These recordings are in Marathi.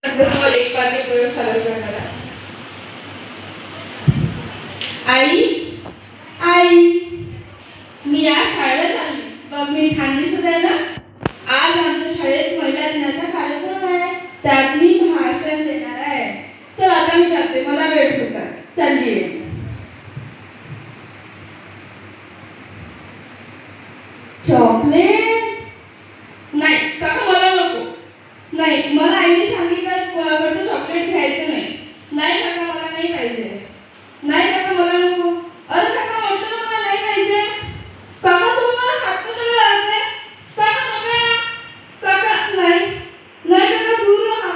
तुम्हाला एक वाक्य प्रयोग सादर करणार आहे. आई आई मी आज शाळेत आली. बघ मी छान दिसत आहे ना. आज आमच्या शाळेत महिला दिनाचा कार्यक्रम आहे. त्यात मी भाषण देणार आहे. चल आता मी जाते, मला वेळ होत आहे. चालली आहे. चॉकलेट नाही काका, मला नको. नाही, मला आईने सांगितलं कोणाकडचं चॉकलेट घ्यायचं नाही. नाही काका, मला नाही पाहिजे. नाही काका, मला नको. अरे काका, म्हटलं ना मला नाही पाहिजे. काका तुम्ही मला हात कशाला लावताय? काका नको ना. काका नाही. नाही काका, दूर राहा.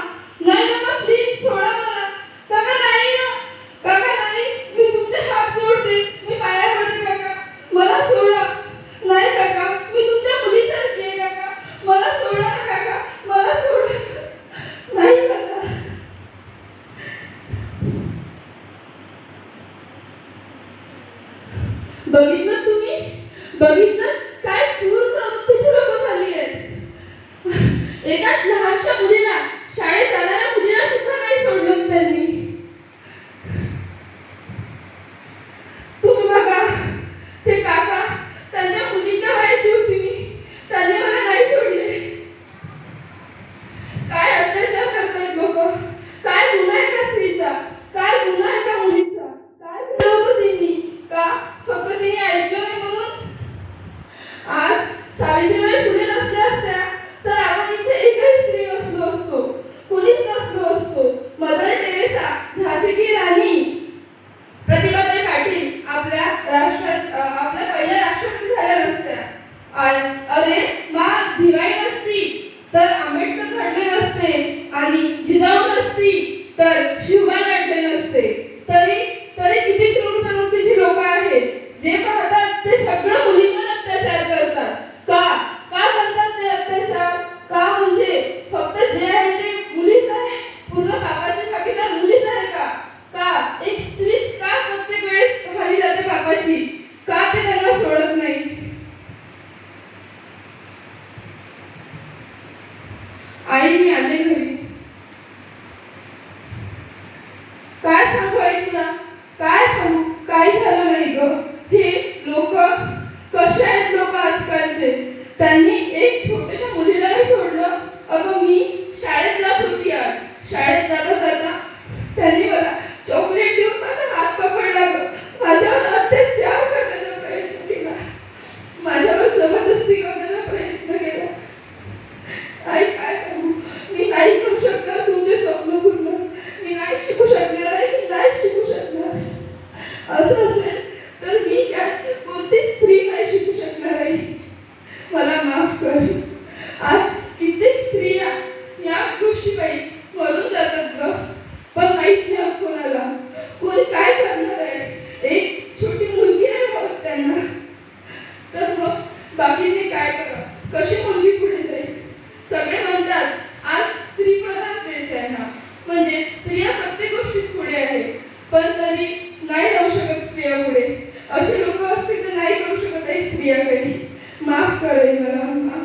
नाही काका, प्लीज सोडा मला. काका नाही ना. काका नाही, मी तुमचे हात जोडते. मी पाया पडते काका, मला सोडा. नाही काका, मी तुमच्या मुलीसारखी आहे काका, मला सोडा ना काका, मला सोडा. नाही काका. बघितलं तुम्ही? बघितलं काय क्रूर प्रवृत्तीची लोक झाली आहेत. एका लहानशा मुलीला, शाळेत जाणाऱ्या मुलीला सुद्धा नाही सोडलं त्यांनी. तुम्ही बघा, ते काका त्यांच्या मुलीच्या वयाची होती मी, त्यांनी मला नाही सोडले. काय अत्याचार करतायत लोक. काय गुन्हा आहे का स्त्रीचा? काय गुन्हा आहे का मुलीचा? काय केलं होतं त्यांनी? का फक्त तिने ऐकलं नाही म्हणून? आज सावित्रीबाई फुले नसल्या असत्या तर आपण इथे एकही स्त्री नसलो असतो, कुणीच नसलो असतो. मदर टेरेसा, झाशी की राणी, प्रतिभाताई पाटील आपल्या पहिल्या राष्ट्रपती झाल्या नसत्या. अरे मा भिवाई नसती तर आंबेडकर घडले नसते, आणि जिजाऊ नसती तर शिवबा घडले नसते. तरी किती क्रूर प्रवृत्तीची लोक आहेत. जे पाहतात ते सगळं मुलींवर अत्याचार करतात. का करतात ते अत्याचार? का म्हणजे फक्त जे आहे ते मुलीच आहे? पूर्ण पापाची भागीदार मुलीच आहे का एक स्त्रीच का प्रत्येक वेळेस हानी जाते पापाची? का ते त्यांना सोडत नाही? आई मी आले घरी. काय सांगू आई तुला? काय सांगू? काही झालं नाही ग. हे लोक कसे आहेत लोक आजकालचे. त्यांनी एक छोट्याशा मुलीला नाही सोडलं. अगं मी शाळेत जात होती आज. शाळेत जाता त्यांनी मला चॉकलेट देऊन माझा हात पकडला. माझ्यावर अत्याचार करण्याचा प्रयत्न केला. माझ्यावर जबरदस्ती करण्याचा प्रयत्न केला. आई काय सांगू? मी नाही करू शकणार तुमचे स्वप्न पूर्ण. मी नाही शिकू शकणार आहे. मी नाही शिकू शकणार. असं असेल तर मी काय कोणती स्त्री नाही शिकू शकणार आहे. मला माफ कर. आज कित्येक स्त्रिया या गोष्टी पायी मरून जातात ग. पण माहित नाही कोणाला, कोणी काय करणार आहे. एक छोटी मुलगी नाही भावत त्यांना. तर मग बाकीने काय करावं? कशी मुलगी पुढे जाईल? सगळे म्हणतात आज स्त्री प्रधान देश आहे हा, म्हणजे स्त्रिया प्रत्येक गोष्टीत पुढे आहेत. पण तरी नाही राहू शकत स्त्रिया पुढे. असे लोक असतील तर नाही करू शकत आहे स्त्रिया काही. माफ करेल मला.